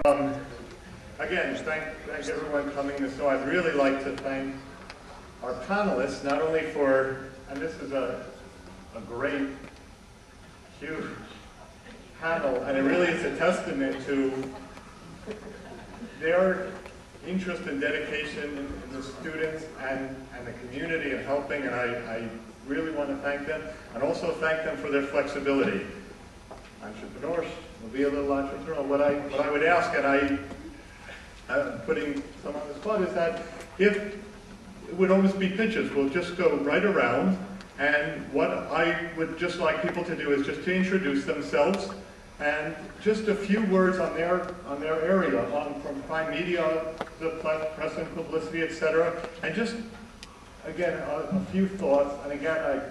Again, thank everyone coming. So I'd really like to thank our panelists, not only for, and this is a great, huge panel, and it really is a testament to their interest and dedication in the students and the community and helping, and I really want to thank them, and also thank them for their flexibility. Entrepreneurs will be a little entrepreneurial. What I would ask, and I'm putting some on the spot, is that if it would almost be pitches, we'll just go right around, and what I would just like people to do is just to introduce themselves and just a few words on their area, from crime media, the press and publicity, etc. And just, again, a few thoughts. And again,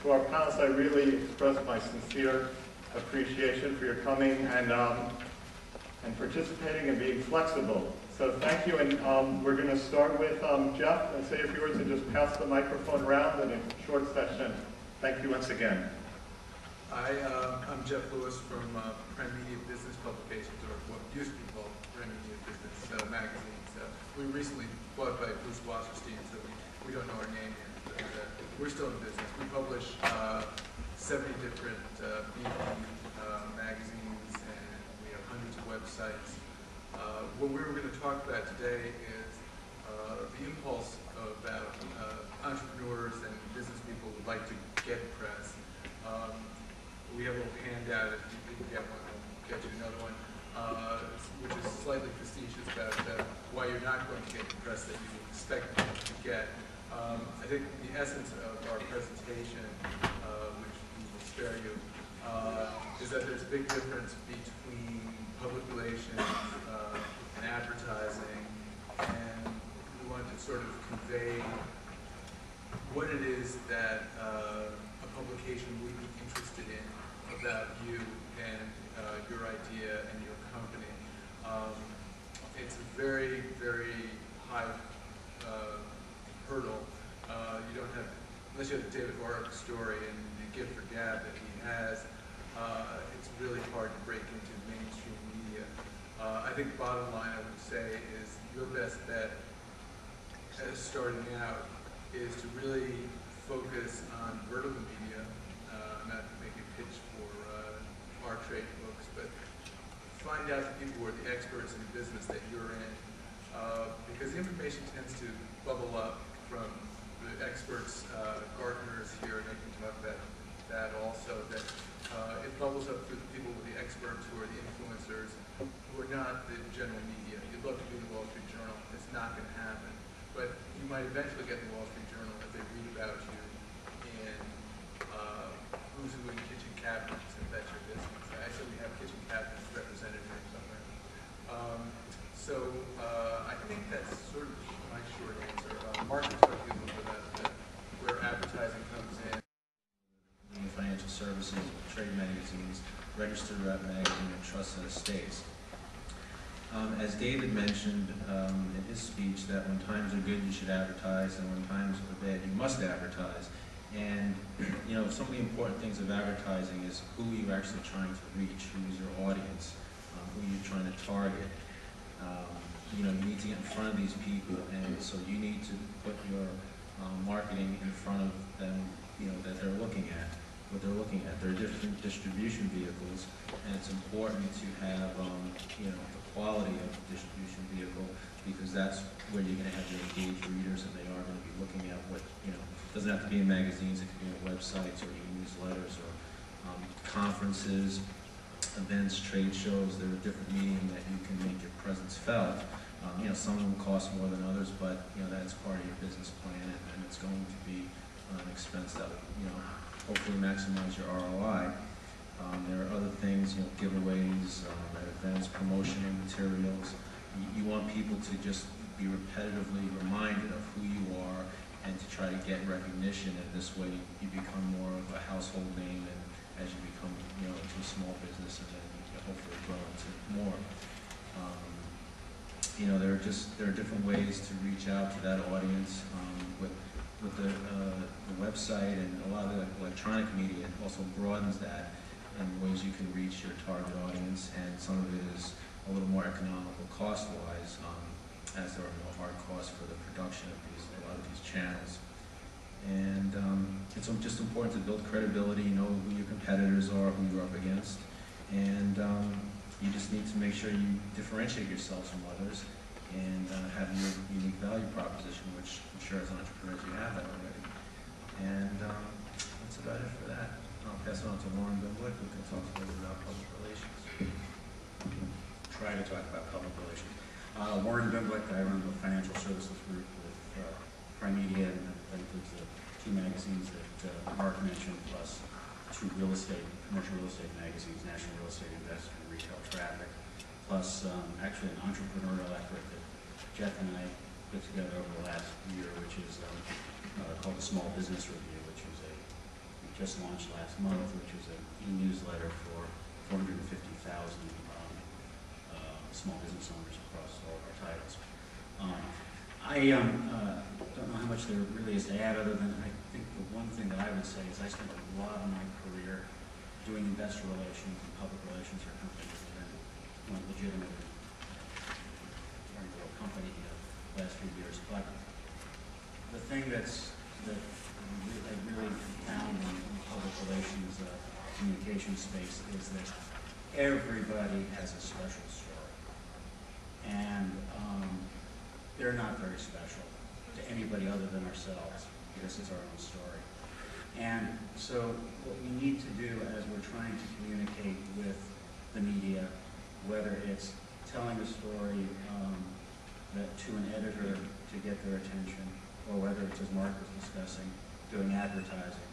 to our panelists, I really express my sincere appreciation for your coming and participating and being flexible. So thank you, and we're going to start with Jeff, and say a few words and just pass the microphone around in a short session. Thank you once again. I'm Jeff Lewis from Prime Media Business Publications, or what used to be called Prime Media Business Magazines. We were recently bought by Bruce Wasserstein, so we don't know our name yet. But, we're still in business. We publish 70 different B2B magazines, and we have hundreds of websites. What we were going to talk about today is the impulse about entrepreneurs and business people who would like to get press. We have a little handout, if you didn't get one, I'll get you another one, which is slightly facetious about why you're not going to get the press that you expect to get. I think the essence of our presentation, which we will spare you, is that there's a big difference between public relations and advertising, and we wanted to sort of convey what it is that a publication would be interested in about you and your idea and your company. It's a very, very high hurdle. You don't have, unless you have the David Warwick story and the gift for gab that he has, it's really hard to break into mainstream media. I think the bottom line I would say is your best bet as starting out is to really focus on vertical media. I'm not making a pitch for our trade books, but find out the people who are the experts in the business that you're in, because the information tends to bubble up from the experts, Gartner's here, and they can talk about that also, that it bubbles up through the people with the experts who are the influencers, who are not the general media. You'd love to be the Wall Street Journal. It's not going to happen. But you might eventually get the Wall Street Journal if they read about you in who's doing kitchen cabinets, if that's your business. I said we have kitchen cabinets represented here somewhere. I think that's sort of my short answer. Mark will talk to you a little bit about where advertising comes in. Financial services, trade magazines, registered rep magazine, and trusts and estates. As David mentioned in his speech, that when times are good you should advertise, and when times are bad you must advertise. And you know, some of the important things of advertising is who you're actually trying to reach, who is your audience, who you're trying to target. You know, you need to get in front of these people, and so you need to put your marketing in front of them, you know, that they're looking at. What they're looking at. There are different distribution vehicles, and it's important to have, you know, the quality of the distribution vehicle, because that's where you're going to have your engaged readers, and they are going to be looking at what, you know, it doesn't have to be in magazines, it could be on websites or newsletters or conferences, events, trade shows. There are different medium that you can make your presence felt. You know, some of them cost more than others, but, you know, that's part of your business plan, and it's going to be an expense that will, you know, hopefully maximize your ROI. There are other things, you know, giveaways, at events, promotional materials. You want people to just be repetitively reminded of who you are and to try to get recognition, and this way you become more of a household name, and as you become, you know, into a small business, and then you hopefully grow into more. You know, there are different ways to reach out to that audience with the website, and a lot of the electronic media also broadens that in ways you can reach your target audience, and some of it is a little more economical cost-wise, as there are no hard costs for the production of a lot of these channels. And it's just important to build credibility, know who your competitors are, who you're up against, and you just need to make sure you differentiate yourselves from others and have your unique value proposition, which I'm sure as entrepreneurs you have that already. And that's about it for that. I'll pass it on to Warren Bimblick, who can talk to us about public relations. Try to talk about public relations. Warren Bimblick, I run the financial services group with Prime Media, and that includes the 2 magazines that Mark mentioned, plus 2 commercial real estate magazines, National Real Estate Investor and Retail Traffic, plus actually an entrepreneurial effort that Jeff and I put together over the last year, which is called the Small Business Review, which is we just launched last month, which is an e-newsletter for 450,000 small business owners across all of our titles. I don't know how much there really is to add, other than I think the one thing that I would say is I spent a lot of my career doing investor relations and public relations for companies that went legitimate and turned into a company the last few years. But the thing that I really found in the public relations communication space is that everybody has a special story. And they're not very special to anybody other than ourselves, because it's our own story. And so what we need to do as we're trying to communicate with the media, whether it's telling a story that to an editor to get their attention, or whether it's, as Mark was discussing, doing advertising.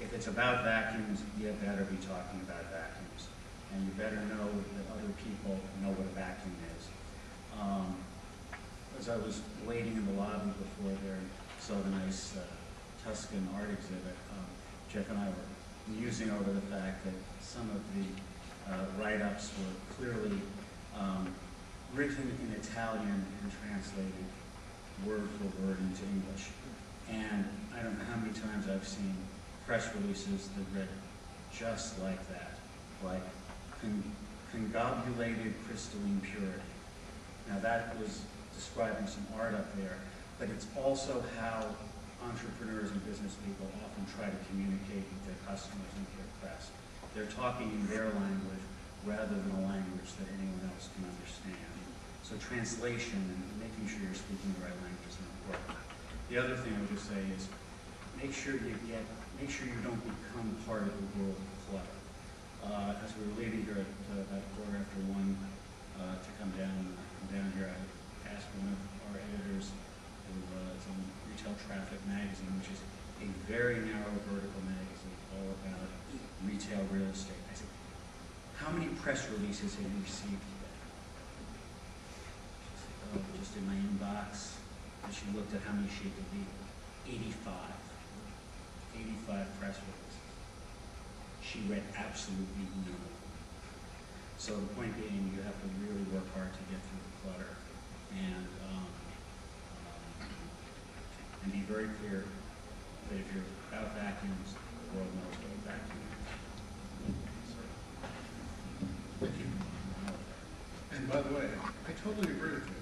If it's about vacuums, you better be talking about vacuums. And you better know that other people know what a vacuum is. As I was waiting in the lobby before their so nice Tuscan art exhibit, Jeff and I were musing over the fact that some of the write-ups were clearly written in Italian and translated word for word into English. And I don't know how many times I've seen press releases that read just like that, like congobulated crystalline purity. Now that was describing some art up there, but it's also how entrepreneurs and business people often try to communicate with their customers and their press. They're talking in their language rather than a language that anyone else can understand. So translation and making sure you're speaking the right language is important. The other thing I would just say is make sure you don't become part of the world of clutter. As we were leaving here at about 1:15 to come down here, I asked one of our editors, who is on Retail Traffic magazine, which is a very narrow vertical magazine all about retail real estate. I said, how many press releases have you received today? She said, oh, just in my inbox. And she looked at how many she had deleted. 85 press releases. She read absolutely none of them. So the point being, you have to really work hard to get through the clutter and be very clear that if you're about vacuums, the world knows what a vacuum is. Thank you. And by the way, I totally agree with you.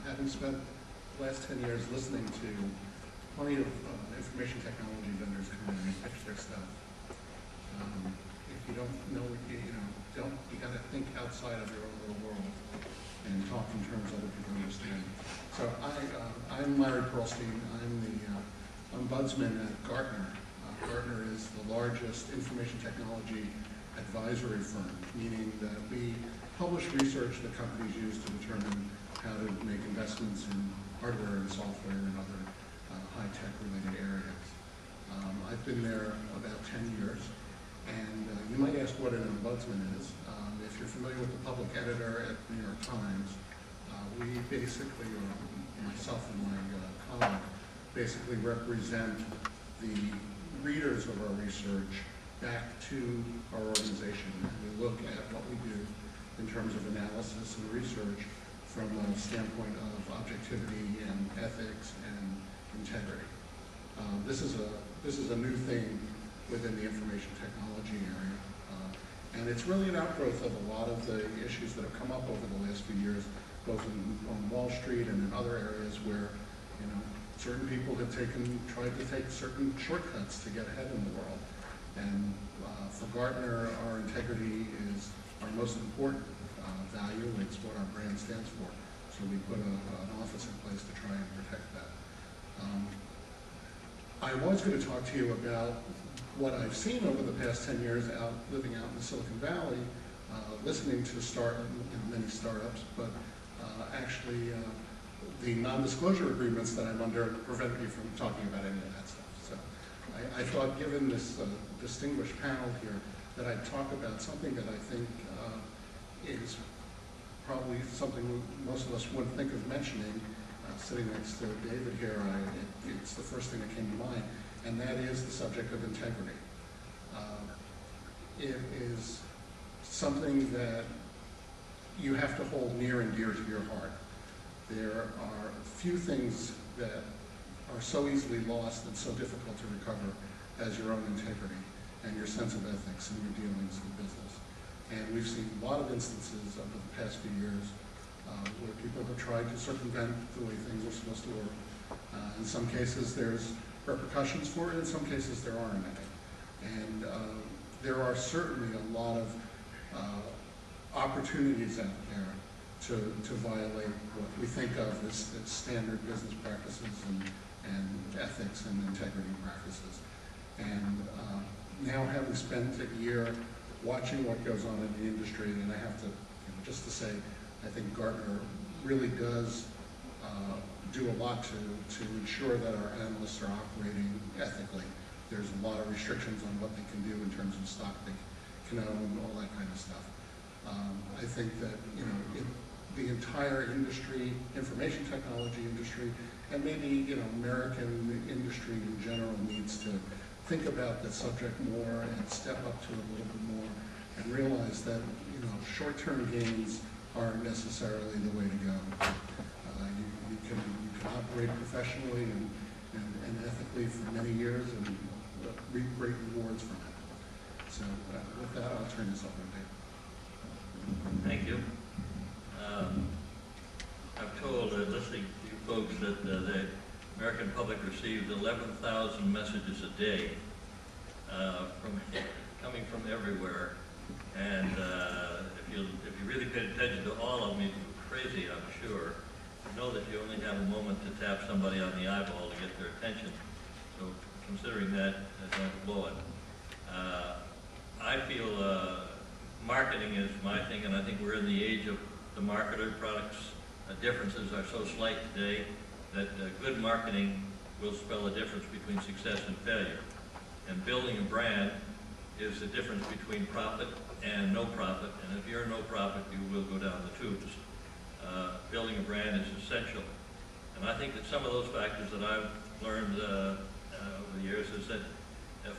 Having spent the last 10 years listening to plenty of information technology vendors come in and pitch their stuff, if you don't know what you got to think outside of your own little world and talk in terms other people understand. So I'm Larry Pearlstein. I'm the ombudsman at Gartner. Gartner is the largest information technology advisory firm, meaning that we publish research that companies use to determine how to make investments in hardware and software and other high-tech related areas. I've been there about 10 years, and you might ask what an ombudsman is. If you're familiar with the public editor at the New York Times, we basically, or myself and my colleague, basically represent the readers of our research back to our organization. And we look at what we do in terms of analysis and research from a standpoint of objectivity and ethics and integrity. This is a new thing within the information technology area. And it's really an outgrowth of a lot of the issues that have come up over the last few years, both on Wall Street and in other areas where, you know, certain people have tried to take certain shortcuts to get ahead in the world. And for Gartner, our integrity is our most important value. It's what our brand stands for. So we put an office in place to try and protect that. I was going to talk to you about what I've seen over the past 10 years living out in the Silicon Valley, listening to many startups, but actually the non-disclosure agreements that I'm under prevent me from talking about any of that stuff. So I thought, given this distinguished panel here, that I'd talk about something that I think is probably something most of us wouldn't think of mentioning. Sitting next to David here, it's the first thing that came to mind, and that is the subject of integrity. It is something that you have to hold near and dear to your heart. There are few things that are so easily lost and so difficult to recover as your own integrity and your sense of ethics and your dealings in business. And we've seen a lot of instances over the past few years where people have tried to circumvent the way things are supposed to work. In some cases there's repercussions for it, in some cases there aren't any. And there are certainly a lot of opportunities out there to violate what we think of as standard business practices and ethics and integrity practices. And now, having spent a year watching what goes on in the industry, and I have to, just to say, I think Gartner really does do a lot to ensure that our analysts are operating ethically. There's a lot of restrictions on what they can do in terms of stock they can own and all that kind of stuff. I think that, the entire industry, information technology industry, and maybe, American industry in general needs to think about the subject more and step up to it a little bit more and realize that, short-term gains aren't necessarily the way to go. You can operate professionally and ethically for many years and reap great rewards from it. So with that, I'll turn this over to Dave. Thank you. I've told, listening to you folks, that the American public receives 11,000 messages a day coming from everywhere. And if you really paid attention to all of them, you'd go crazy, I'm sure. You know that you only have a moment to tap somebody on the eyeball to get their attention. So considering that, don't blow it. I feel marketing is my thing, and I think we're in the age of the marketer. Products differences are so slight today that good marketing will spell a difference between success and failure. And building a brand is the difference between profit and no profit, and if you're no profit, you will go down the tubes. Building a brand is essential. And I think that some of those factors that I've learned over the years is that,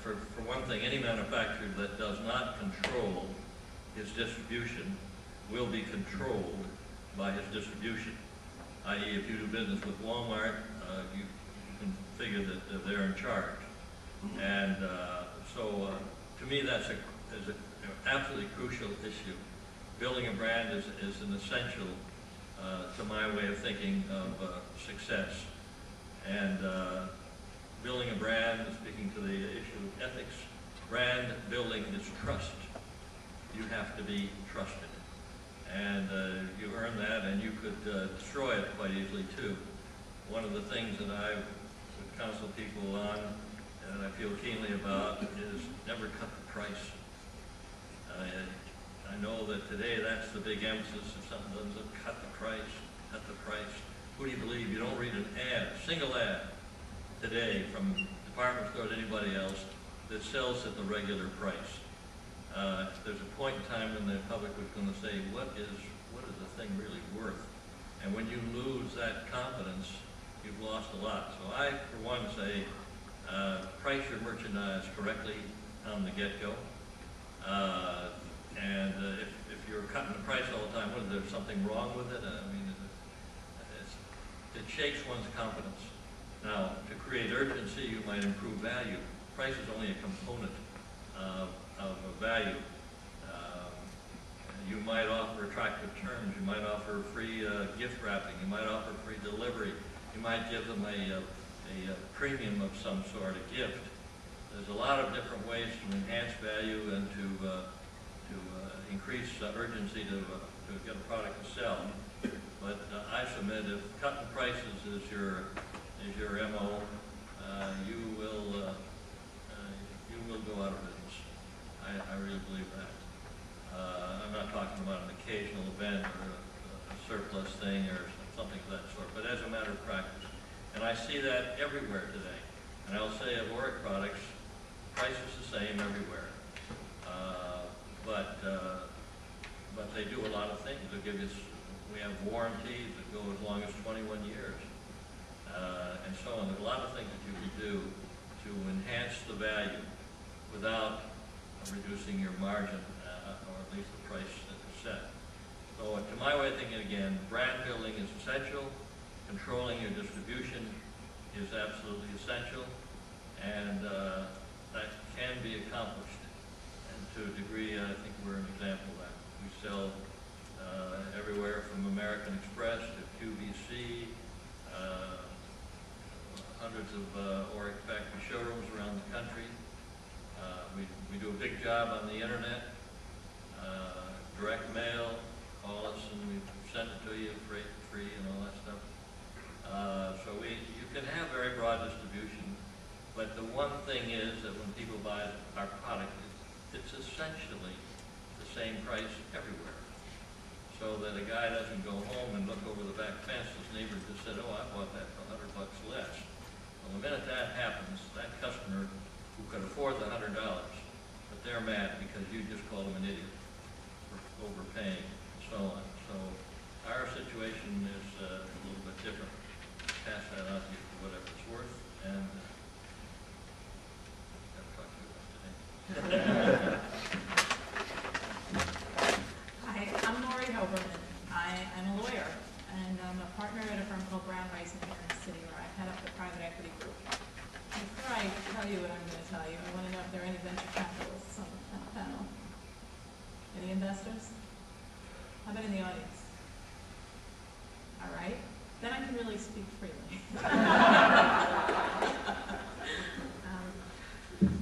for one thing, any manufacturer that does not control his distribution will be controlled by his distribution. I.e., if you do business with Walmart, you can figure that they're in charge. And so to me, that's an absolutely crucial issue. Building a brand is an essential to my way of thinking of success. And building a brand, speaking to the issue of ethics, brand building is trust. You have to be trusted. And you earn that, and you could destroy it quite easily too. One of the things that I would counsel people on, and I feel keenly about, is never cut the price. I know that today that's the big emphasis. If something doesn't cut the price, cut the price. Who do you believe? You don't read an ad, a single ad today from department store to anybody else that sells at the regular price. There's a point in time when the public was going to say, what is the thing really worth? And when you lose that confidence, you've lost a lot. So I, for one, say, price your merchandise correctly on the get-go. And if you're cutting the price all the time, is there something wrong with it? I mean, it shakes one's confidence. Now, to create urgency, you might improve value. Price is only a component of value. You might offer attractive terms. You might offer free gift wrapping. You might offer free delivery. You might give them a premium of some sort, a gift. There's a lot of different ways to enhance value and to increase urgency to get a product to sell. But I submit if cutting prices is your MO, you will go out of business. I really believe that. I'm not talking about an occasional event or a surplus thing or something of that sort, but as a matter of practice. And I see that everywhere today. And I'll say of Oric products, price is the same everywhere. But they do a lot of things. They'll give you, we have warranties that go as long as 21 years, and so on. There's a lot of things that you can do to enhance the value without reducing your margin, or at least the price that is set. So to my way of thinking again, brand building is essential, controlling your distribution is absolutely essential, and that can be accomplished. And to a degree, I think we're an example of that. We sell everywhere from American Express to QVC, hundreds of Oric factory showrooms around the country. We do a big job on the internet, direct mail, call us and we send it to you free and all that stuff. So you can have very broad distribution, but the one thing is that when people buy our product, it's essentially the same price everywhere. So that a guy doesn't go home and look over the back fence, his neighbor just said, oh, I bought that for $100 less. Well, the minute that happens, that customer who could afford the $100, but they're mad because you just called them an idiot for overpaying and so on. So our situation is a little bit different. Pass that on to you for whatever it's worth, and I'll talk to you about today. Hi, I'm Lori Hoberman. I'm a lawyer, and I'm a partner at a firm called Brown Rice in New York City, where I head up the private equity group. Before I tell you what I'm going to tell you, I want to know if there are any venture capitalists on the panel. Any investors? How about in the audience? All right. Then I can really speak freely.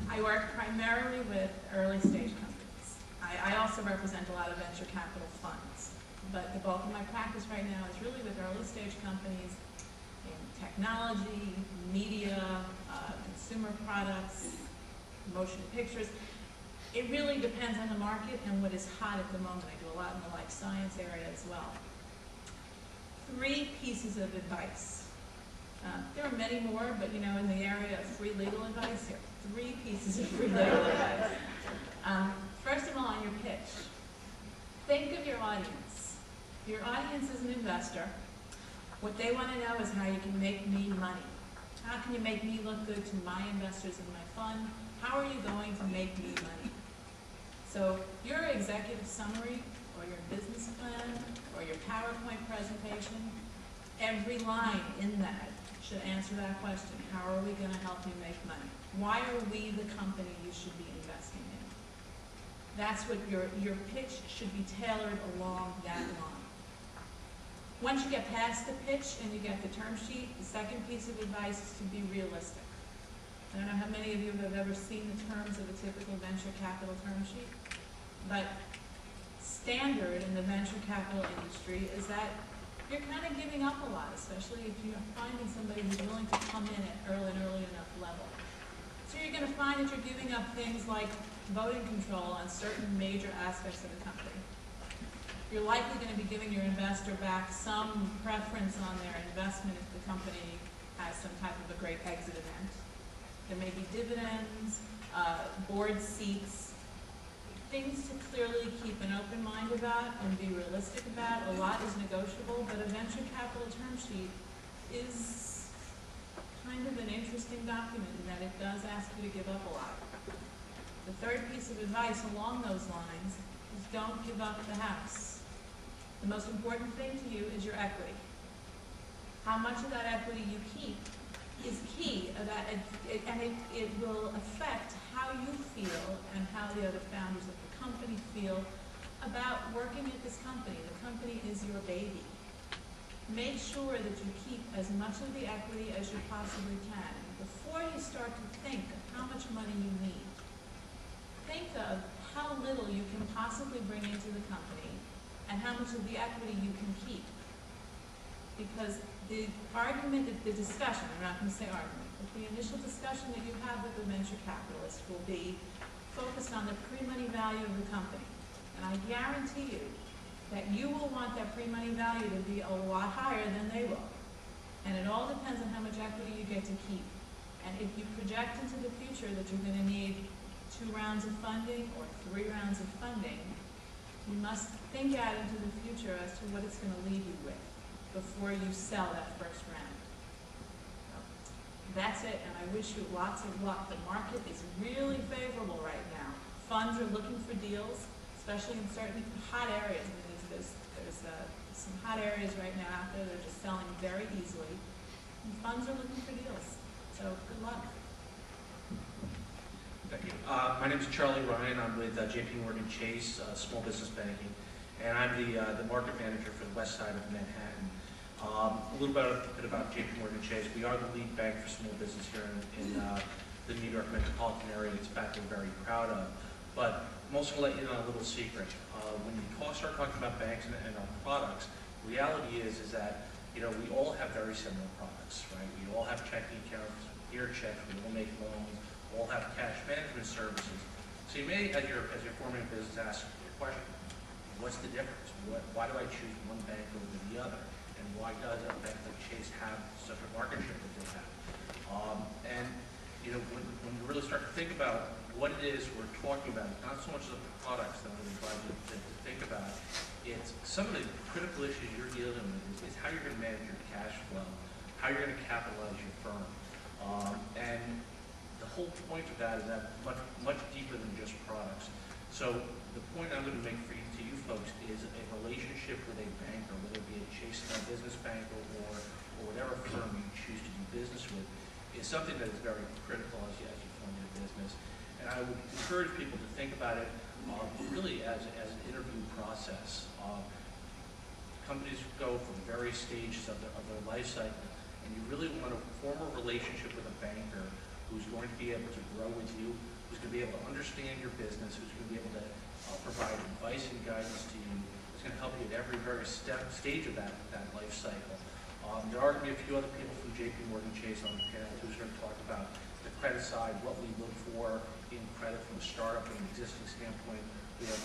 I work primarily with early stage companies. I also represent a lot of venture capital funds, but the bulk of my practice right now is really with early stage companies in technology, media, consumer products, motion pictures. It really depends on the market and what is hot at the moment. I do a lot in the life science area as well. 3 pieces of advice. There are many more, but you know, in the area of free legal advice, here, 3 pieces of free legal advice. First of all, on your pitch, think of your audience. Your audience is an investor. What they want to know is how you can make me money. How can you make me look good to my investors in my fund? How are you going to make me money? So your executive summary, or your business plan, or your PowerPoint presentation, every line in that should answer that question. How are we going to help you make money? Why are we the company you should be investing in? That's what your pitch should be tailored along that line. Once you get past the pitch and you get the term sheet, the second piece of advice is to be realistic. I don't know how many of you have ever seen the terms of a typical venture capital term sheet, but standard in the venture capital industry is that you're kind of giving up a lot, especially if you're finding somebody who's willing to come in at an early enough level. So you're going to find that you're giving up things like voting control on certain major aspects of the company. You're likely going to be giving your investor back some preference on their investment if the company has some type of a great exit event. There may be dividends, board seats, things to clearly keep an open mind about and be realistic about. A lot is negotiable, but a venture capital term sheet is kind of an interesting document in that it does ask you to give up a lot. The third piece of advice along those lines is don't give up the house. The most important thing to you is your equity. How much of that equity you keep is key, and it will affect how you feel and how the other founders of the company feel about working at this company. The company is your baby. Make sure that you keep as much of the equity as you possibly can. Before you start to think of how much money you need, think of how little you can possibly bring into the company and how much of the equity you can keep. Because the argument, the discussion, I'm not going to say argument, but the initial discussion that you have with the venture capitalist will be focused on the pre-money value of the company. And I guarantee you that you will want that pre-money value to be a lot higher than they will. And it all depends on how much equity you get to keep. And if you project into the future that you're going to need 2 rounds of funding or 3 rounds of funding, you must think out into the future as to what it's going to leave you with before you sell that first round. So, that's it, and I wish you lots of luck. The market is really favorable right now. Funds are looking for deals, especially in certain hot areas. I mean, there's some hot areas right now out there that are just selling very easily. And funds are looking for deals. So good luck. Thank you. My name is Charlie Ryan. I'm with JP Morgan Chase, Small Business Banking, and I'm the market manager for the west side of Manhattan. A little bit about JP Morgan Chase. We are the lead bank for small business here in the New York metropolitan area. It's a fact we're very proud of. But I'm also going to let you in on a little secret. When you start talking about banks and our products, the reality is that we all have very similar products, right? We all have checking accounts, gear checks, we all make loans, we all have cash management services. So you may, as you're forming a business, ask your question: what's the difference? Why do I choose one bank over the other? And why does a bank like Chase have such a market share that they have? When you really start to think about what it is we're talking about, not so much the products that I'm going to think about, it's some of the critical issues you're dealing with is how you're going to manage your cash flow, how you're going to capitalize your firm. And the whole point of that is that much deeper than just products. So the point I'm going to make to you folks is a relationship with a banker, whether it be a Chase Small Business Bank or whatever firm you choose to do business with, is something that is very critical as you form your business. And I would encourage people to think about it really as an interview process. Companies go from various stages of their life cycle, and you really want to form a relationship with a banker who's going to be able to grow with you, who's going to be able to understand your business, who's going to be able to provide advice and guidance to you, who's going to help you at every stage of that life cycle. There are going to be a few other people from JP Morgan Chase on the panel who's going to talk about the credit side, what we look for in credit from a startup and an existing standpoint. We have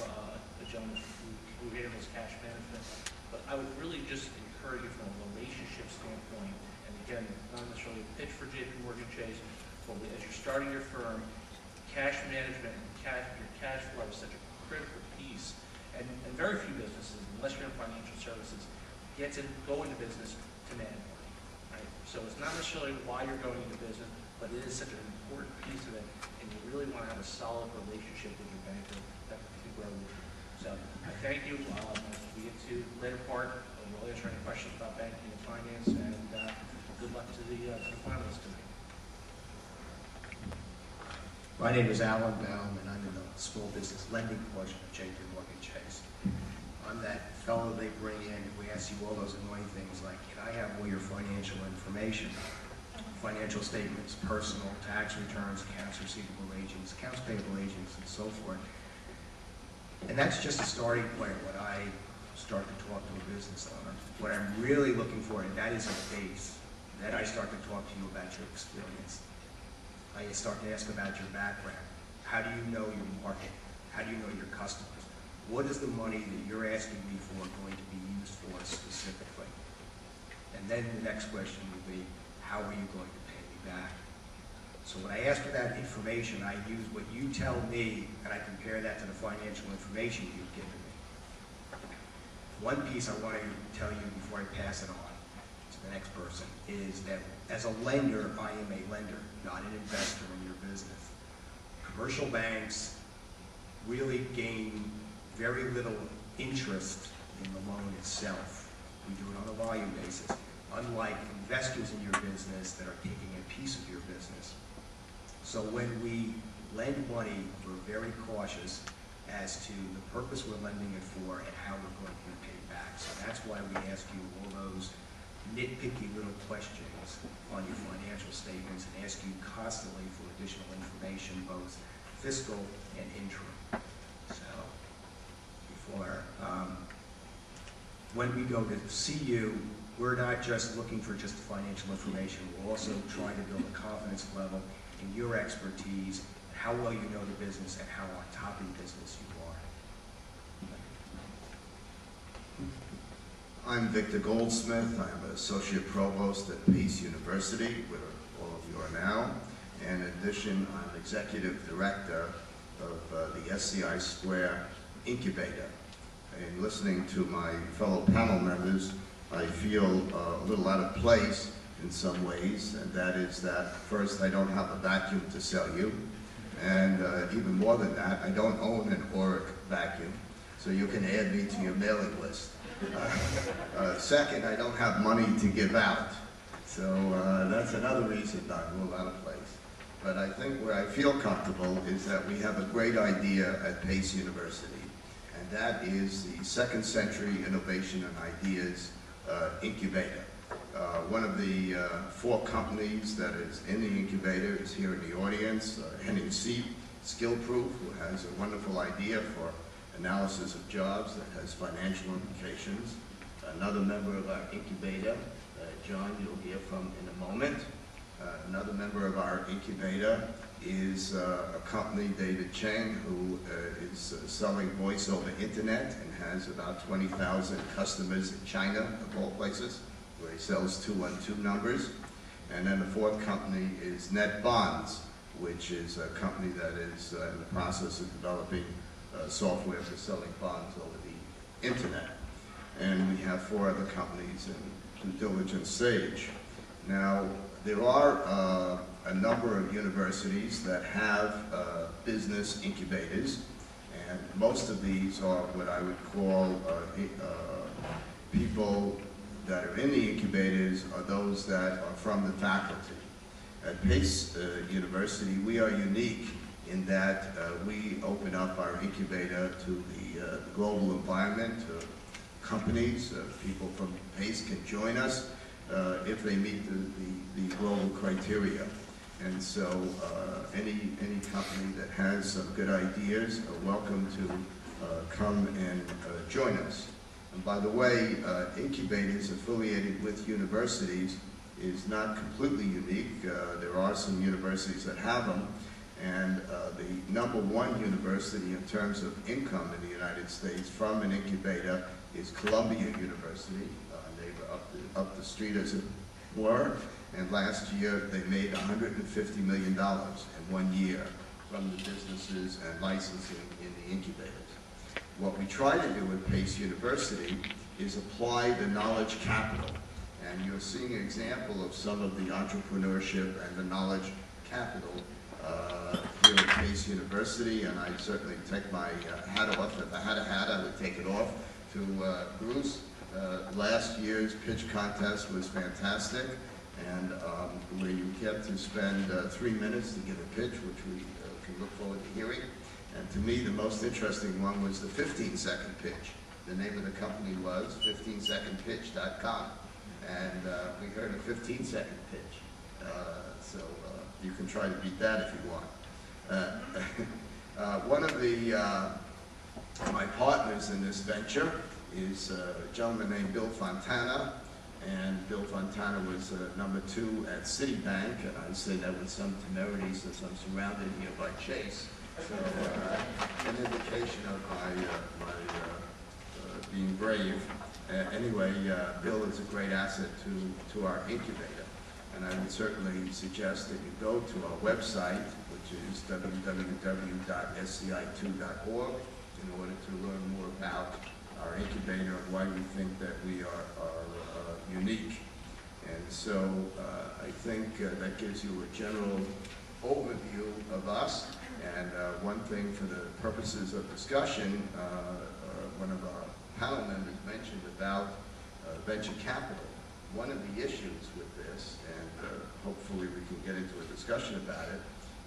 a gentleman who handles cash management. But I would really just encourage you from a relationship standpoint, and again, not necessarily a pitch for JP Morgan Chase, but as you're starting your firm, cash management and your cash flow is such a critical piece. And very few businesses, unless you're in financial services, go into business to manage money. Right? So it's not necessarily why you're going into business, but it is such an important piece of it, and you really want to have a solid relationship with your banker that can grow with you. So I thank you. As we get to the later part, we'll answer any questions about banking and finance, and good luck to the finalists tonight. My name is Alan Baum, and I'm in the small business lending portion of JP Morgan Chase. I'm that fellow they bring in, and we ask you all those annoying things like, can I have all your financial information? Financial statements, personal, tax returns, accounts receivable agents, accounts payable agents, and so forth. And that's just a starting point when I start to talk to a business owner. What I'm really looking for, and that is a base, then I start to talk to you about your experience. I start to ask about your background. How do you know your market? How do you know your customers? What is the money that you're asking me for going to be used for specifically? And then the next question would be, how are you going to pay me back? So when I ask for that information, I use what you tell me, and I compare that to the financial information you've given me. One piece I want to tell you before I pass it on to the next person is that as a lender, I am a lender, not an investor in your business. Commercial banks really gain very little interest in the loan itself. We do it on a volume basis, unlike investors in your business that are taking a piece of your business. So when we lend money, we're very cautious as to the purpose we're lending it for and how we're going to be paid back. So that's why we ask you all those nitpicky little questions on your financial statements and ask you constantly for additional information, both fiscal and interim. So when we go to see you, we're not just looking for just the financial information. We're also trying to build a confidence level in your expertise, how well you know the business, and how on top of the business you are. I'm Victor Goldsmith. I'm an Associate Provost at Pace University, where all of you are now. And in addition, I'm Executive Director of the SCI Square Incubator. And listening to my fellow panel members, I feel a little out of place in some ways, and that is that first, I don't have a vacuum to sell you, and even more than that, I don't own an Auric vacuum, so you can add me to your mailing list. Second, I don't have money to give out, so that's another reason I'm a little out of place. But I think where I feel comfortable is that we have a great idea at Pace University, and that is the Second Century Innovation and Ideas Incubator. One of the 4 companies that is in the incubator is here in the audience, Henning Seep, Skillproof, who has a wonderful idea for analysis of jobs that has financial implications. Another member of our incubator, John, you'll hear from in a moment. Another member of our incubator is a company, David Cheng, who is selling voice over internet and has about 20,000 customers in China, of all places, where he sells 212 numbers. And then the 4th company is Net Bonds, which is a company that is in the process of developing software for selling bonds over the internet. And we have 4 other companies in due diligence stage. Now, there are a number of universities that have business incubators, and most of these are what I would call people that are in the incubators are those that are from the faculty. At Pace University, we are unique in that we open up our incubator to the global environment, companies, people from Pace can join us if they meet the global criteria. And so any company that has some good ideas are welcome to come and join us. And by the way, incubators affiliated with universities is not completely unique. There are some universities that have them, and the #1 university in terms of income in the United States from an incubator is Columbia University, neighbor up the street as it were. And last year, they made $150 million in 1 year from the businesses and licensing in the incubators. What we try to do at Pace University is apply the knowledge capital. And you're seeing an example of some of the entrepreneurship and the knowledge capital here at Pace University. And I certainly take my hat off. If I had a hat, I would take it off to Bruce. Last year's pitch contest was fantastic. And we get to spend 3 minutes to give a pitch, which we can look forward to hearing. And to me, the most interesting one was the 15-second pitch. The name of the company was 15secondpitch.com. And we heard a 15-second pitch. So you can try to beat that if you want. One of my partners in this venture is a gentleman named Bill Fontana. And Bill Fontana was #2 at Citibank, and I say that with some temerity since I'm surrounded here by Chase. So an indication of my being brave. Anyway, Bill is a great asset to our incubator, and I would certainly suggest that you go to our website, which is www.sci2.org, in order to learn more about our incubator and why we think that we are unique. And so I think that gives you a general overview of us. And one thing for the purposes of discussion, one of our panel members mentioned about venture capital. One of the issues with this, and hopefully we can get into a discussion about it,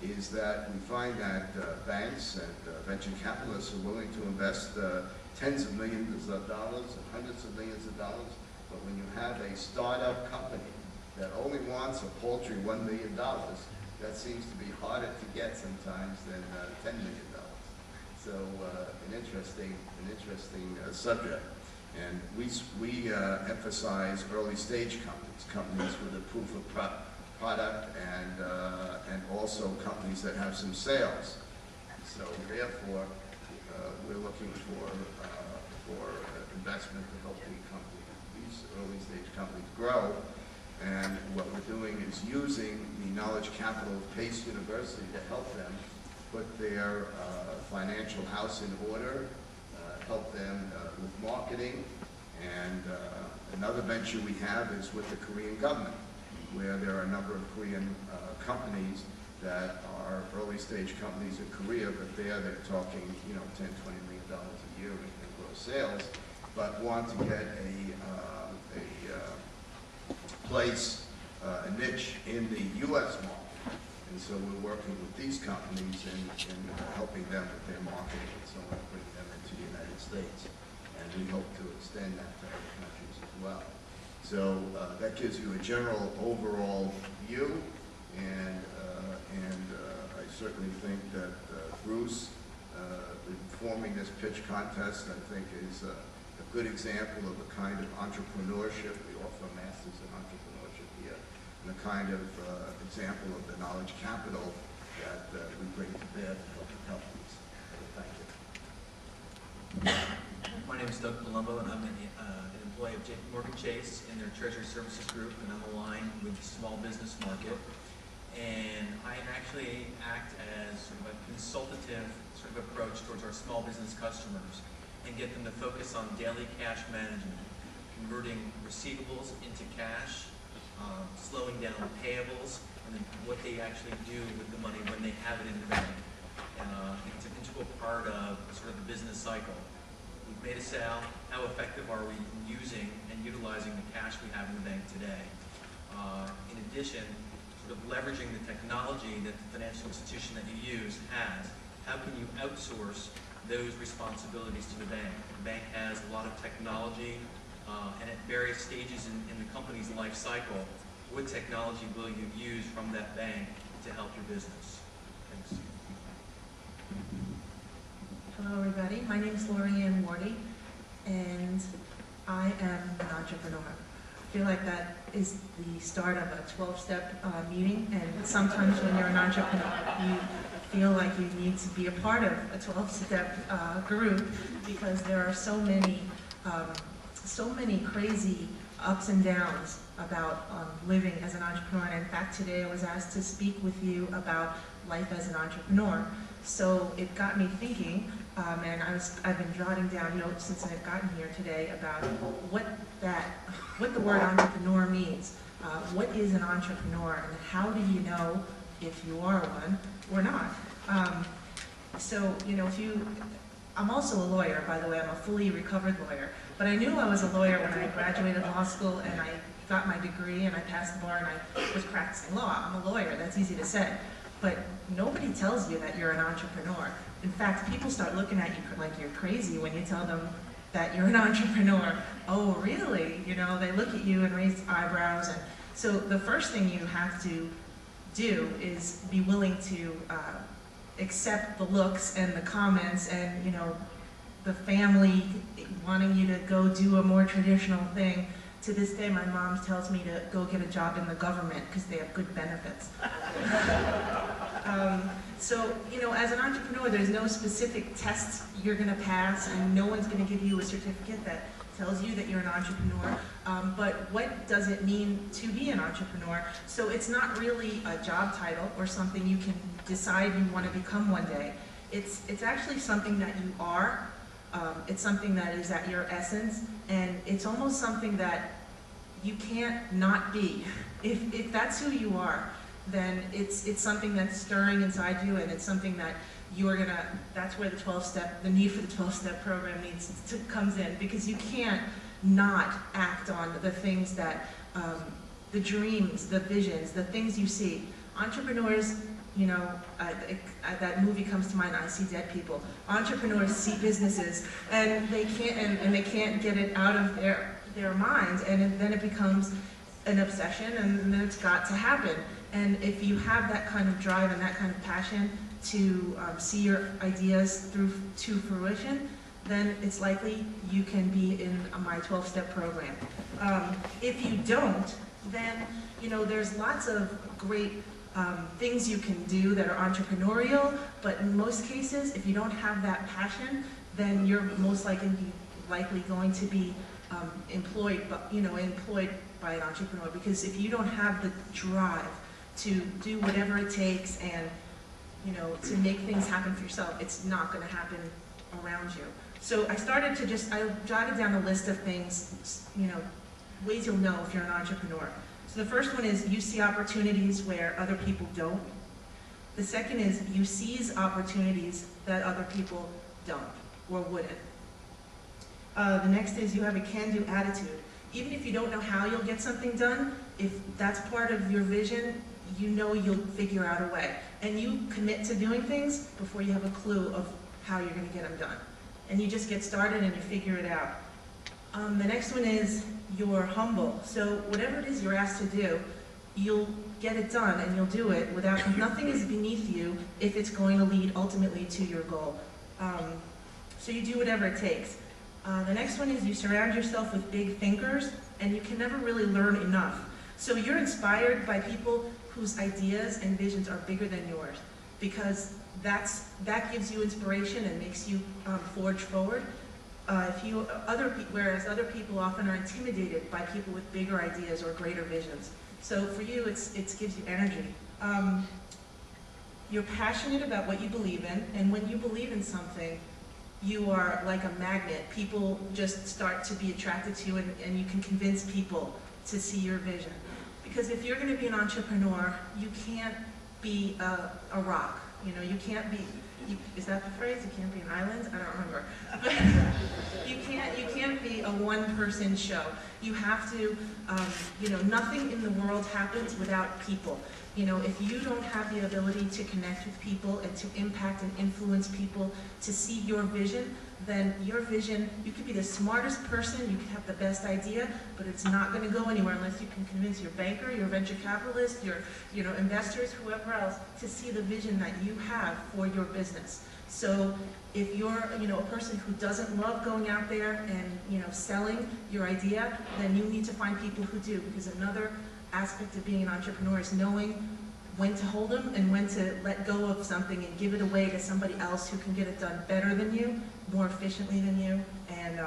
is that we find that banks and venture capitalists are willing to invest tens of millions of dollars and hundreds of millions of dollars, but when you have a startup company that only wants a paltry $1 million, that seems to be harder to get sometimes than $10 million. So an interesting subject. And we emphasize early stage companies with a proof of product, and also companies that have some sales. So therefore, we're looking for investment to help these early stage companies grow. And what we're doing is using the knowledge capital of Pace University to help them put their financial house in order, help them with marketing. And another venture we have is with the Korean government, where there are a number of Korean companies that are early stage companies in Korea, but they're talking, $10, $20 million a year in gross sales, but want to get a place, a niche in the U.S. market. And so we're working with these companies in helping them with their marketing and so on, bring them into the United States. And we hope to extend that to other countries as well. So that gives you a general overall view, and I certainly think that Bruce, in forming this pitch contest, I think is a good example of the kind of entrepreneurship. We offer masters in entrepreneurship here, and the kind of example of the knowledge capital that we bring to bear to help the companies. So thank you. My name is Doug Palumbo, and I'm an employee of JP Morgan Chase in their Treasury Services Group, and I'm aligned with the small business market. And I actually act as sort of a consultative sort of approach towards our small business customers and get them to focus on daily cash management, converting receivables into cash, slowing down payables, and then what they actually do with the money when they have it in the bank. It's an integral part of sort of the business cycle. We've made a sale. How effective are we in using and utilizing the cash we have in the bank today? In addition, sort of leveraging the technology that the financial institution that you use has. How can you outsource those responsibilities to the bank? The bank has a lot of technology, and at various stages in the company's life cycle, what technology will you use from that bank to help your business? Thanks. Hello everybody, my name is Lorianne Wardy, and I am an entrepreneur. I feel like that is the start of a 12-step meeting, and sometimes when you're an entrepreneur, you feel like you need to be a part of a 12-step group, because there are so many crazy ups and downs about living as an entrepreneur. And in fact, today I was asked to speak with you about life as an entrepreneur. So it got me thinking, and I've been jotting down notes since I've gotten here today about what the word entrepreneur means. What is an entrepreneur, and how do you know if you are one or not? I'm also a lawyer, by the way. I'm a fully recovered lawyer. But I knew I was a lawyer when I graduated law school and I got my degree and I passed the bar and I was practicing law. I'm a lawyer. That's easy to say. But nobody tells you that you're an entrepreneur. In fact, people start looking at you like you're crazy when you tell them that you're an entrepreneur. Oh, really? They look at you and raise eyebrows. And so the first thing you have to do is be willing to accept the looks and the comments and, the family wanting you to go do a more traditional thing. To this day, my mom tells me to go get a job in the government because they have good benefits. As an entrepreneur, there's no specific tests you're going to pass, and no one's going to give you a certificate that tells you that you're an entrepreneur. But what does it mean to be an entrepreneur? So it's not really a job title or something you can decide you want to become one day. It's actually something that you are. It's something that is at your essence, and it's almost something that you can't not be. If that's who you are, then it's something that's stirring inside you, and it's something that that's where the need for the 12-step program comes in, because you can't not act on the things that, the dreams, the visions, the things you see. Entrepreneurs You know, that movie comes to mind, I See Dead People. Entrepreneurs see businesses, and they can't get it out of their minds, and then it becomes an obsession, and then it's got to happen. And if you have that kind of drive and that kind of passion to see your ideas through to fruition, then it's likely you can be in my 12-step program. If you don't, then you know there's lots of great things you can do that are entrepreneurial, but in most cases, if you don't have that passion, then you're most likely going to be employed by an entrepreneur. Because if you don't have the drive to do whatever it takes and to make things happen for yourself, it's not going to happen around you. So I jotted down a list of things, ways you'll know if you're an entrepreneur. So the first one is you see opportunities where other people don't. The second is you seize opportunities that other people don't or wouldn't. The next is you have a can-do attitude. Even if you don't know how you'll get something done, if that's part of your vision, you know you'll figure out a way. And you commit to doing things before you have a clue of how you're going to get them done. And you just get started and you figure it out. The next one is you're humble. So whatever it is you're asked to do, you'll get it done and you'll do it without, nothing is beneath you if it's going to lead ultimately to your goal. So you do whatever it takes. The next one is you surround yourself with big thinkers, and you can never really learn enough. So you're inspired by people whose ideas and visions are bigger than yours, because that gives you inspiration and makes you forge forward. Whereas other people often are intimidated by people with bigger ideas or greater visions. So for you, it gives you energy. You're passionate about what you believe in, and when you believe in something, you are like a magnet. People just start to be attracted to you, and you can convince people to see your vision. Because if you're going to be an entrepreneur, you can't be a rock. You can't be. Is that the phrase? You can't be an island? I don't remember. But you can't be a one-person show. You have to. Nothing in the world happens without people. If you don't have the ability to connect with people and to impact and influence people to see your vision, then your vision, you could be the smartest person, you could have the best idea, but it's not going to go anywhere unless you can convince your banker, your venture capitalist, your investors, whoever else, to see the vision that you have for your business. So if you're a person who doesn't love going out there and selling your idea, then you need to find people who do, because another aspect of being an entrepreneur is knowing when to hold them and when to let go of something and give it away to somebody else who can get it done better than you, more efficiently than you, and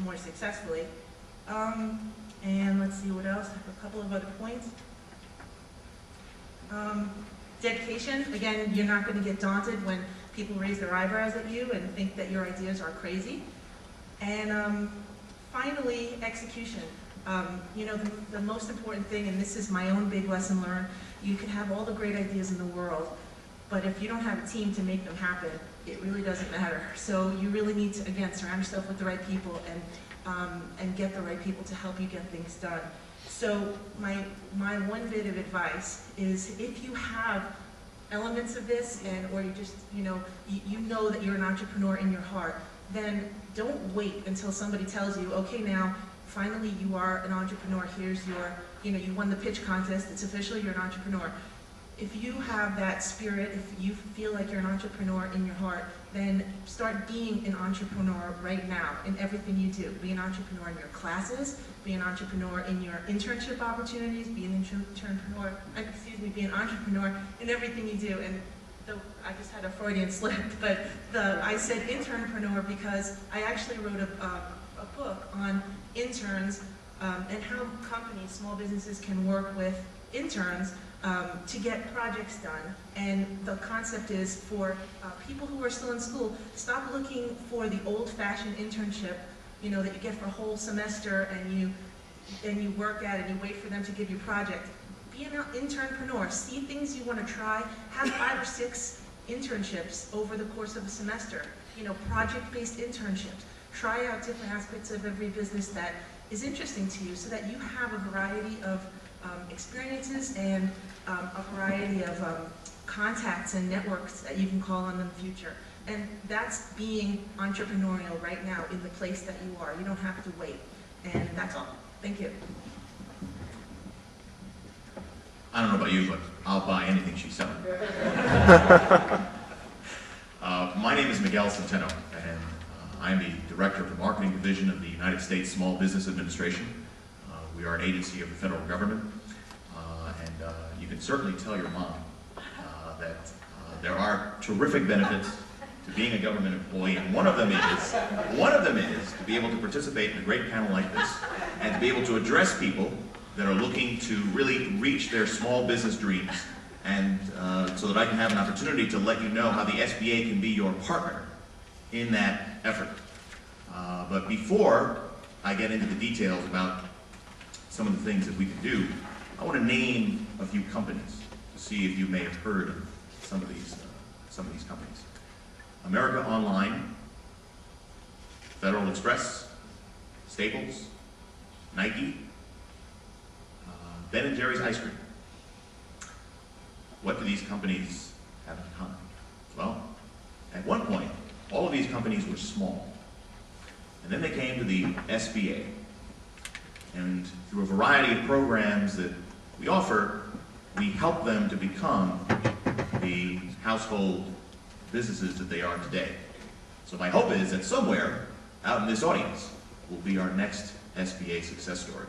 more successfully. And let's see what else. I have a couple of other points. Dedication. Again, you're not going to get daunted when people raise their eyebrows at you and think that your ideas are crazy. And finally, execution. The most important thing, and this is my own big lesson learned, you can have all the great ideas in the world, but if you don't have a team to make them happen, it really doesn't matter. So you really need to, again, surround yourself with the right people and get the right people to help you get things done. So my one bit of advice is, if you have elements of this, or you just, you know that you're an entrepreneur in your heart, then don't wait until somebody tells you, okay, now, finally you are an entrepreneur, here's your, you won the pitch contest, it's official, you're an entrepreneur. If you have that spirit, if you feel like you're an entrepreneur in your heart, then start being an entrepreneur right now in everything you do. Be an entrepreneur in your classes, be an entrepreneur in your internship opportunities, be an entrepreneur in everything you do. And I just had a Freudian slip, but I said internpreneur because I actually wrote a book on interns and how companies, small businesses, can work with interns to get projects done. And the concept is for people who are still in school, stop looking for the old-fashioned internship, that you get for a whole semester and you work at and you wait for them to give you a project. Be an internpreneur. See things you want to try. Have 5 or 6 internships over the course of a semester. Project-based internships. Try out different aspects of every business that is interesting to you, so that you have a variety of experiences and a variety of contacts and networks that you can call on in the future. And that's being entrepreneurial right now in the place that you are. You don't have to wait. And that's all. Thank you. I don't know about you, but I'll buy anything she's selling. My name is Miguel Centeno, and I'm the Director of the Marketing Division of the United States Small Business Administration. We are an agency of the federal government, and you can certainly tell your mom that there are terrific benefits to being a government employee, and one of them is to be able to participate in a great panel like this, and to be able to address people that are looking to really reach their small business dreams, and so that I can have an opportunity to let you know how the SBA can be your partner in that effort. But before I get into the details about some of the things that we can do, I want to name a few companies to see if you may have heard of some of these companies. America Online, Federal Express, Staples, Nike, Ben & Jerry's Ice Cream. What do these companies have in common? Well, at one point, all of these companies were small. And then they came to the SBA. And through a variety of programs that we offer, we help them to become the household businesses that they are today. So my hope is that somewhere out in this audience will be our next SBA success story.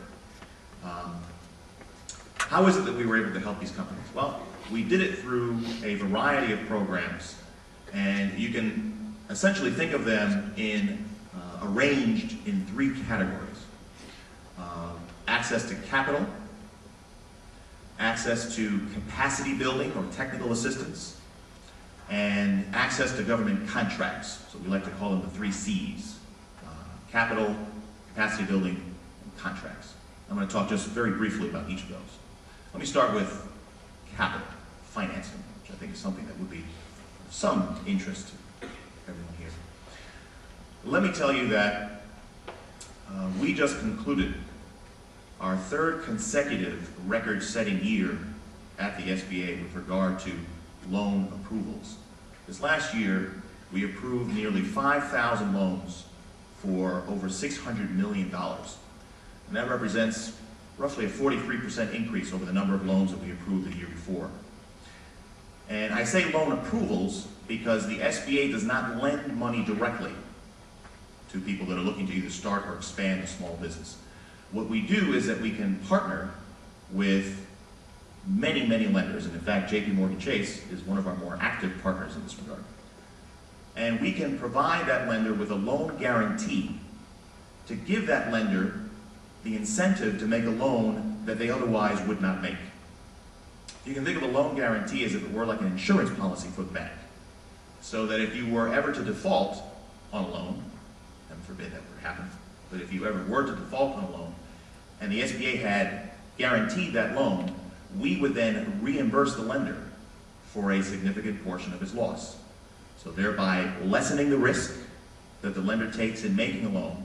How is it that we were able to help these companies? Well, we did it through a variety of programs, and you can essentially think of them in arranged in three categories. Access to capital, access to capacity building or technical assistance, and access to government contracts. So we like to call them the 3 C's. Capital, capacity building, and contracts. I'm going to talk just very briefly about each of those. Let me start with capital, financing, which I think is something that would be of some interest to everyone here. Let me tell you that we just concluded our 3rd consecutive record-setting year at the SBA with regard to loan approvals. This last year, we approved nearly 5,000 loans for over $600 million. And that represents roughly a 43% increase over the number of loans that we approved the year before. And I say loan approvals because the SBA does not lend money directly to people that are looking to either start or expand a small business. What we do is that we can partner with many, many lenders, and in fact, JP Chase is one of our more active partners in this regard. And we can provide that lender with a loan guarantee to give that lender the incentive to make a loan that they otherwise would not make. You can think of a loan guarantee as if it were like an insurance policy for the bank. So that if you were ever to default on a loan, heaven forbid that would happen, but if you ever were to default on a loan, and the SBA had guaranteed that loan, we would then reimburse the lender for a significant portion of his loss. So thereby lessening the risk that the lender takes in making a loan,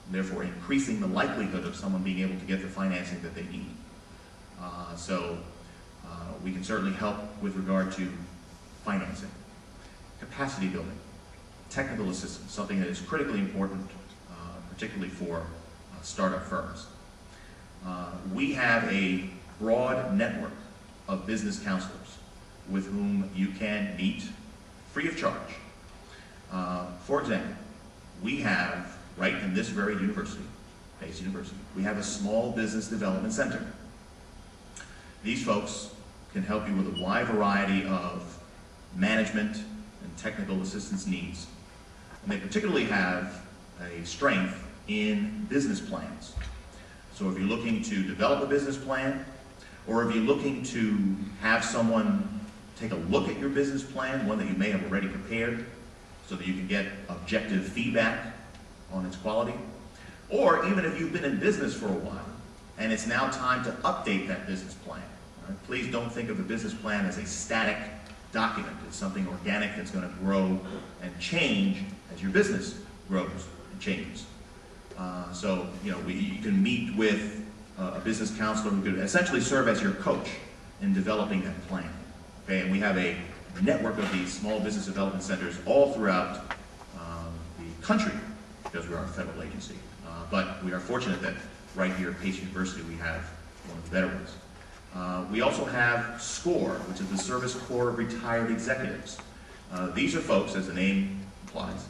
and therefore increasing the likelihood of someone being able to get the financing that they need. We can certainly help with regard to financing, capacity building, technical assistance, something that is critically important, particularly for startup firms. We have a broad network of business counselors with whom you can meet free of charge. For example, we have, right in this very university, Pace University, we have a small business development center. These folks can help you with a wide variety of management and technical assistance needs. And they particularly have a strength in business plans. So if you're looking to develop a business plan, or if you're looking to have someone take a look at your business plan, one that you may have already prepared, so that you can get objective feedback on its quality, or even if you've been in business for a while, and it's now time to update that business plan. Right? Please don't think of the business plan as a static document. It's something organic that's going to grow and change as your business grows and changes. So, you can meet with a business counselor who could essentially serve as your coach in developing that plan. Okay, and we have a network of these small business development centers all throughout the country because we're a federal agency. But we are fortunate that right here at Pace University we have one of the better ones. We also have SCORE, which is the Service Corps of Retired Executives. These are folks, as the name implies,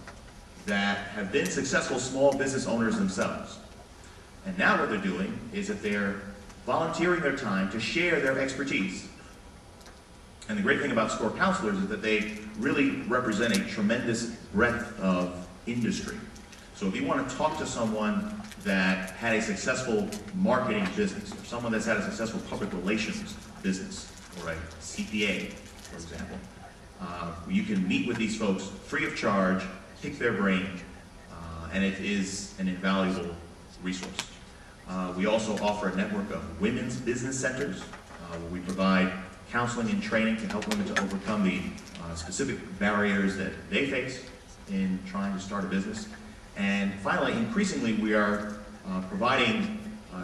that have been successful small business owners themselves. And now what they're doing is that they're volunteering their time to share their expertise. And the great thing about SCORE counselors is that they really represent a tremendous breadth of industry. So if you want to talk to someone that had a successful marketing business, or someone that's had a successful public relations business, or a CPA, for example, you can meet with these folks free of charge, pick their brain, and it is an invaluable resource. We also offer a network of women's business centers where we provide counseling and training to help women to overcome the specific barriers that they face in trying to start a business. And finally, increasingly, we are providing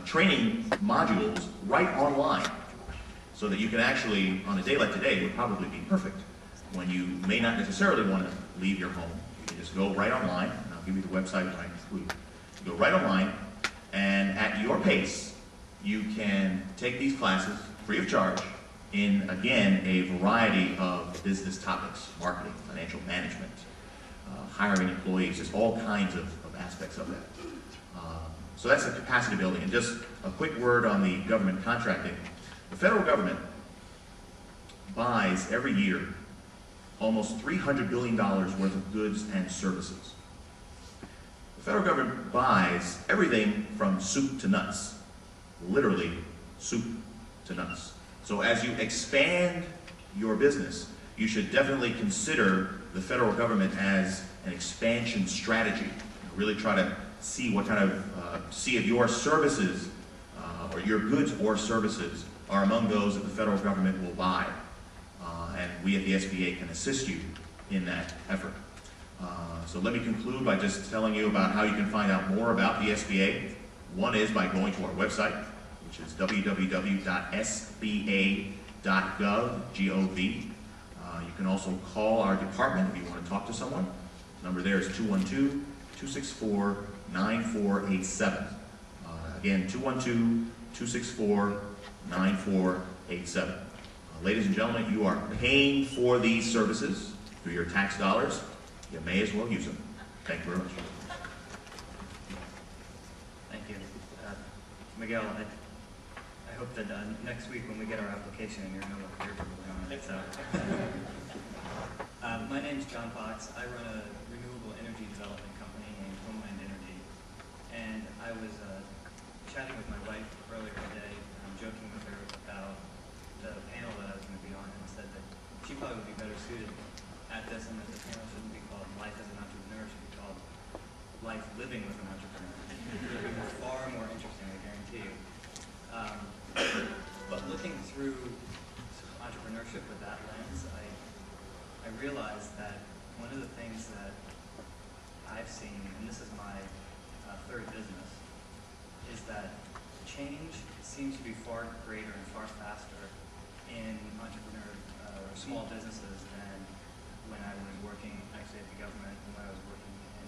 training modules right online so that you can actually, on a day like today, would probably be perfect. When you may not necessarily want to leave your home, you can just go right online, and I'll give you the website when I conclude. You go right online, and at your pace, you can take these classes free of charge in, again, a variety of business topics: marketing, financial management, hiring employees, just all kinds of aspects of that. So that's the capacity building. And just a quick word on the government contracting. The federal government buys every year almost $300 billion worth of goods and services. The federal government buys everything from soup to nuts, literally soup to nuts. So as you expand your business, you should definitely consider the federal government as an expansion strategy. Really try to see what kind of, see if your services or your goods or services are among those that the federal government will buy. And we at the SBA can assist you in that effort. So let me conclude by just telling you about how you can find out more about the SBA. One is by going to our website, which is www.sba.gov. You can also call our department if you want to talk to someone. The number there is 212-264-9487. Again, 212-264-9487. Ladies and gentlemen, you are paying for these services through your tax dollars. You may as well use them. Thank you very much. Thank you. Miguel, I hope that next week when we get our application and you're no longer on it. So. My name's John Fox. I run a renewable energy development company named Homeland Energy. And I was chatting with my wife earlier today, joking with her about the panel that I was going to be on, and said that she probably would be better suited at this, and that the panel shouldn't be called Life as an Entrepreneur, it should be called Life Living with an Entrepreneur. It would be far more interesting, I guarantee you. But looking through entrepreneurship with that lens, I realized that one of the things that I've seen, and this is my third business, is that change seems to be far greater and far faster in entrepreneur or small businesses than when I was working actually at the government and when I was working in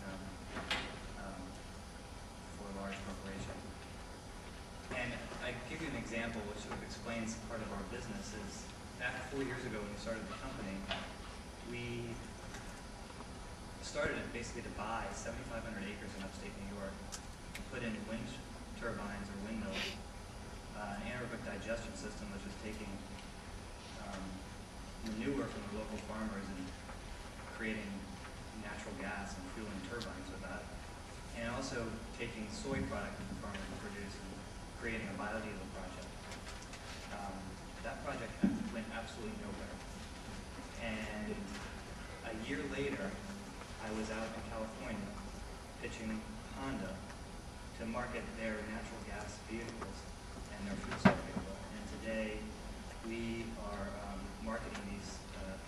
for a large corporation. And I give you an example which sort of explains part of our business. Is back 4 years ago when we started the company, we started it basically to buy 7,500 acres in upstate New York, put in wind turbines or windmills, an anaerobic digestion system which was taking manure from the local farmers and creating natural gas and fueling turbines with that, and also taking soy product that the farmers would produce and creating a biodiesel project. That project went absolutely nowhere. And a year later, I was out in California pitching Honda to market their natural gas vehicles and their fuel cell vehicle. And today, we are marketing these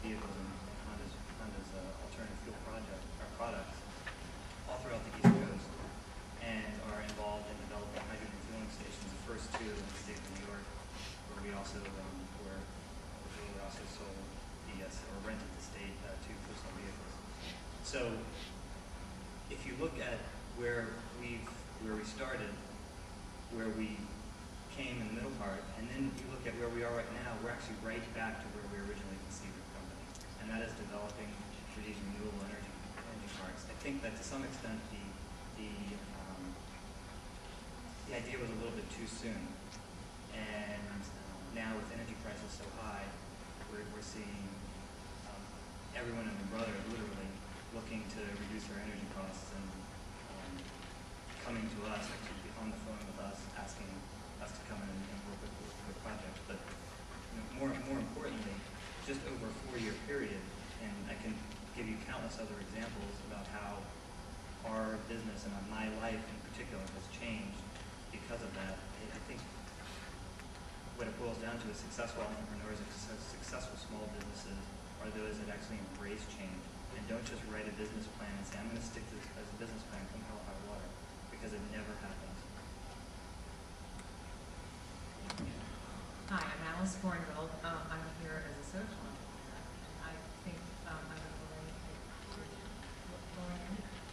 vehicles and Honda's alternative fuel products all throughout the East Coast, and are involved in developing hydrogen fueling stations, the first two in the state of New York, where we also sold where we started, where we came in the middle part, and then you look at where we are right now, we're actually right back to where we originally conceived the company, and that is developing for these renewable energy parks. I think that to some extent the idea was a little bit too soon, and now with energy prices so high, we're seeing everyone and their brother literally looking to reduce their energy costs and coming to us, actually on the phone with us, asking us to come in and work with projects. But more importantly, just over a 4-year period, and I can give you countless other examples about how our business and my life in particular has changed because of that. I think what it boils down to is successful entrepreneurs and successful small businesses are those that actually embrace change and don't just write a business plan and say, I'm going to stick to this as a business plan, come hell or high water, because it never happens. Hi, I'm Alice Cornwell. I'm here as a social entrepreneur. I think I'm going to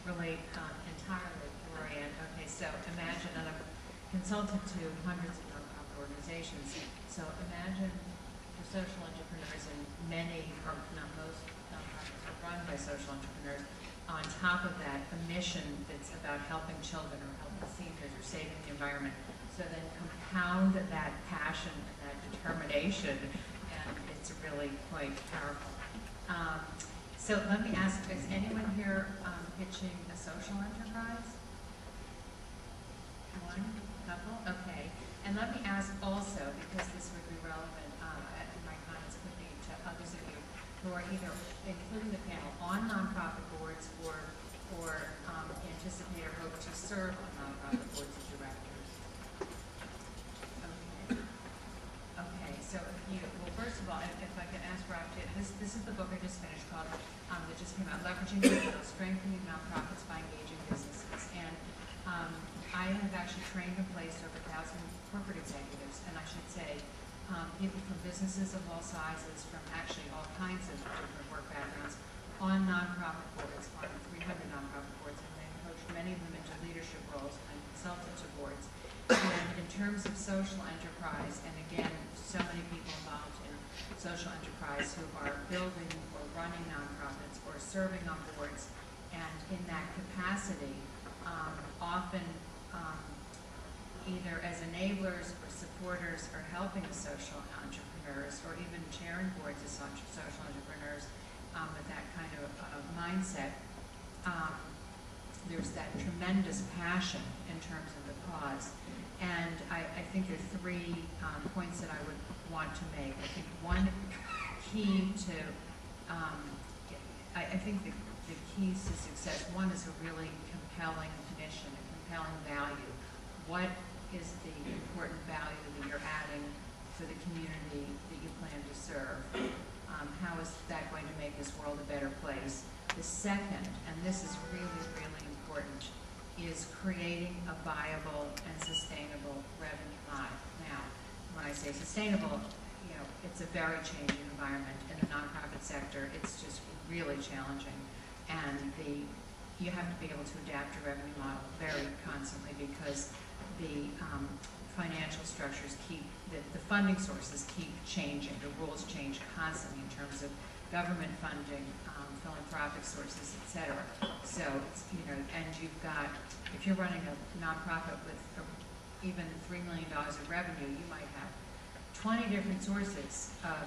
relate entirely to Lorianne. Okay, so imagine, and I'm a consultant to hundreds of nonprofit organizations, so imagine for social entrepreneurs, and many, or not most, nonprofits are run by social entrepreneurs. On top of that, a mission that's about helping children or helping seniors or saving the environment. So then compound that passion and that determination, and it's really quite powerful. So let me ask, is anyone here pitching a social enterprise? One? Couple? Okay. And let me ask also, because this would be relevant, my comments could be to others of you who are either including the panel on nonprofit boards or anticipate or hope to serve on nonprofit boards as directors. Okay. Okay, so if you, well, first of all, if I can ask Rob, this is the book I just finished called, that just came out, Leveraging Digital, Strengthening Nonprofits by Engaging Businesses. And I have actually trained and placed over 1,000 corporate executives, and I should say people from businesses of all sizes, from actually all kinds of different work backgrounds, on nonprofit boards, on 300 nonprofit boards, and then coached many of them into leadership roles and consulted to boards. And in terms of social enterprise, and again, so many people involved in social enterprise who are building or running nonprofits or serving on boards, and in that capacity, often either as enablers or supporters or helping the social entrepreneurs, or even chairing boards as social entrepreneurs with that kind of mindset, there's that tremendous passion in terms of the cause. And I think there are 3 points that I would want to make. I think one key to, I think the keys to success, one is a really compelling mission, a compelling value. What is the important value that you're adding for the community that you plan to serve? How is that going to make this world a better place? The second, and this is really, really important, is creating a viable and sustainable revenue model. Now, when I say sustainable, it's a very changing environment in the nonprofit sector. It's just really challenging, and you have to be able to adapt your revenue model very constantly, because the financial structures the funding sources keep changing. The rules change constantly in terms of government funding, philanthropic sources, etc. So, and you've got, if you're running a nonprofit with even $3 million of revenue, you might have 20 different sources of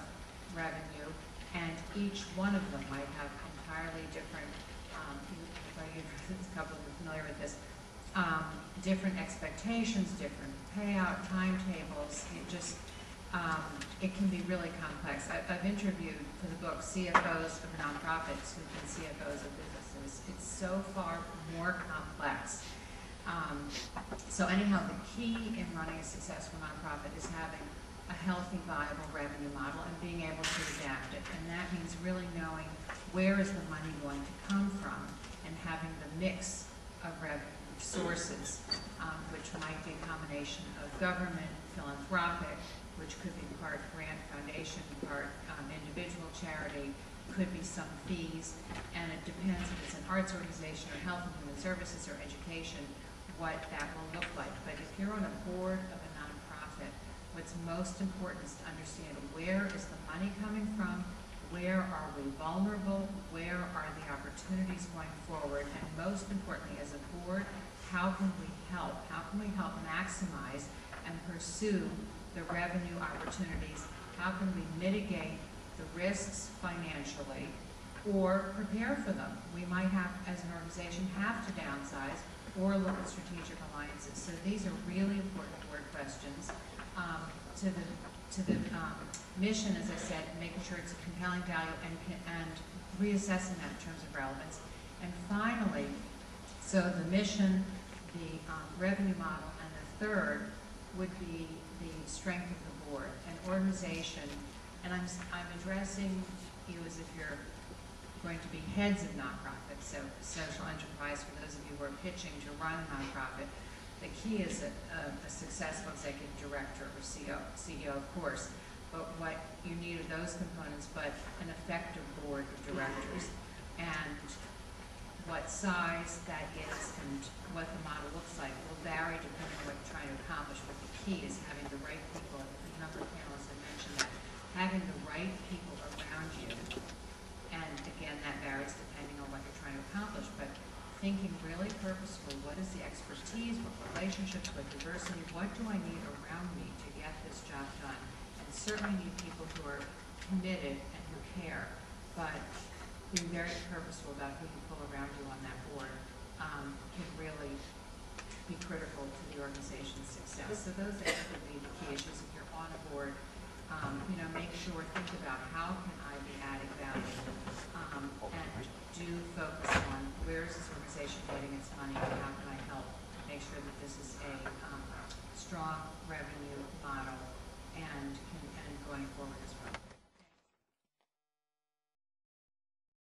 revenue, and each one of them might have entirely different, a couple of you are familiar with this, different expectations, different payout timetables. It can be really complex. I've interviewed for the book CFOs of nonprofits who've been CFOs of businesses. It's so far more complex. So anyhow, the key in running a successful nonprofit is having a healthy, viable revenue model and being able to adapt it. And that means really knowing where is the money going to come from, and having the mix of revenue sources, which might be a combination of government, philanthropic, which could be part grant foundation, part individual charity, could be some fees, and it depends if it's an arts organization or health and human services or education, what that will look like. But if you're on a board of a nonprofit, what's most important is to understand where is the money coming from, where are we vulnerable, where are the opportunities going forward, and most importantly, as a board, how can we help? How can we help maximize and pursue the revenue opportunities? How can we mitigate the risks financially or prepare for them? We might have, as an organization, have to downsize or look at strategic alliances. So these are really important board questions. To the mission, as I said, making sure it's a compelling value and reassessing that in terms of relevance. And finally, so the mission, the revenue model, and the third would be the strength of the board. An organization, and I'm addressing you as if you're going to be heads of nonprofits, so social enterprise for those of you who are pitching to run a nonprofit. The key is a successful executive director or CEO, of course, but what you need are those components, but an effective board of directors. And what size that is and what the model looks like will vary depending on what you're trying to accomplish, but the key is having the right people. A number of panelists have mentioned that. Having the right people around you, and again, that varies depending on what you're trying to accomplish, but thinking really purposefully, what is the expertise, what relationships, what diversity, what do I need around me to get this job done? And certainly need people who are committed and who care, but being very purposeful about who you pull around you on that board can really be critical to the organization's success. So those I think would be the key issues if you're on a board. Make sure, think about how can I be adding value, and do focus on where is this organization getting its money and how can I help make sure that this is a strong revenue model